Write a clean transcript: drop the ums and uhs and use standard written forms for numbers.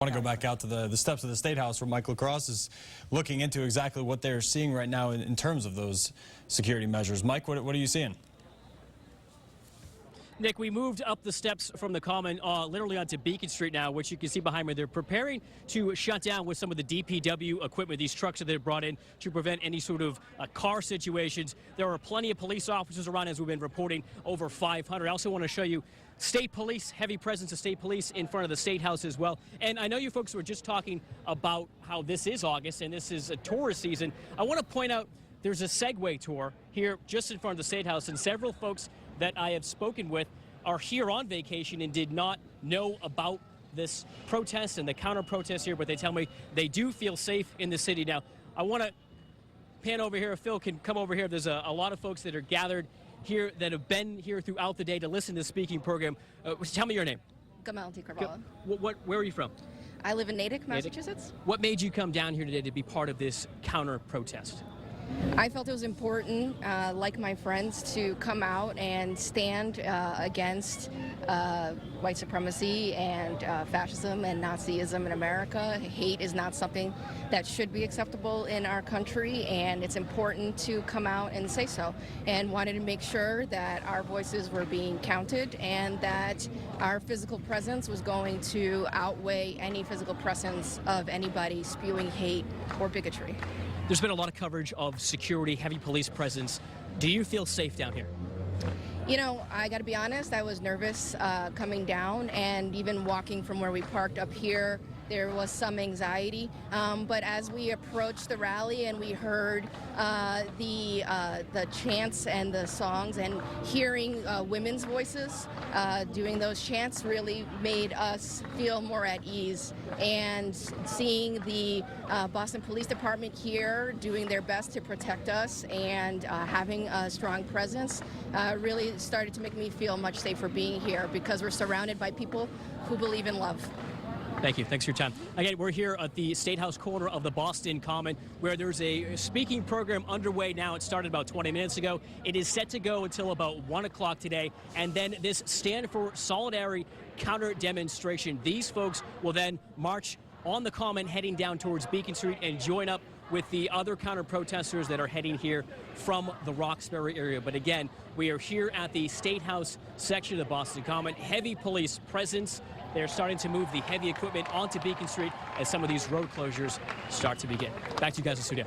I want to go back out to the steps of the State House where Mike LaCrosse is looking into exactly what they're seeing right now in terms of those security measures. Mike, what are you seeing? Nick, we moved up the steps from the Common literally onto Beacon Street now, which you can see behind me. They're preparing to shut down with some of the DPW equipment, these trucks that they've brought in to prevent any sort of car situations. There are plenty of police officers around, as we've been reporting, over 500. I also want to show you state police, heavy presence of state police in front of the State House as well. And I know you folks were just talking about how this is August and this is a tourist season. I want to point out there's a Segway tour here just in front of the State House, and several folks that I have spoken with are here on vacation and did not know about this protest and the counter-protest here, but they tell me they do feel safe in the city. Now, I want to pan over here. If Phil can come over here, there's a lot of folks that are gathered here that have been here throughout the day to listen to the speaking program. Tell me your name. Gamalti Carvalho. Where are you from? I live in Natick, Massachusetts. What made you come down here today to be part of this counter-protest? I felt it was important, like my friends, to come out and stand against white supremacy and fascism and Nazism in America. Hate is not something that should be acceptable in our country, and it's important to come out and say so, and wanted to make sure that our voices were being counted and that our physical presence was going to outweigh any physical presence of anybody spewing hate or bigotry. There's been a lot of coverage of security, heavy police presence. Do you feel safe down here? You know, I got to be honest, I was nervous coming down, and even walking from where we parked up here, there was some anxiety. But as we approached the rally and we heard the chants and the songs, and hearing women's voices doing those chants really made us feel more at ease. And seeing the Boston Police Department here doing their best to protect us and having a strong presence really started to make me feel much safer being here, because we're surrounded by people who believe in love. Thank you. Thanks for your time. Again, we're here at the State House corner of the Boston Common, where there's a speaking program underway now. It started about 20 minutes ago. It is set to go until about 1 o'clock today. And then this Stand for Solidarity counter demonstration. These folks will then march on the Common heading down towards Beacon Street and join up with the other counter-protesters that are heading here from the Roxbury area. But again, we are here at the State House section of the Boston Common. Heavy police presence. They're starting to move the heavy equipment onto Beacon Street as some of these road closures start to begin. Back to you guys in the studio.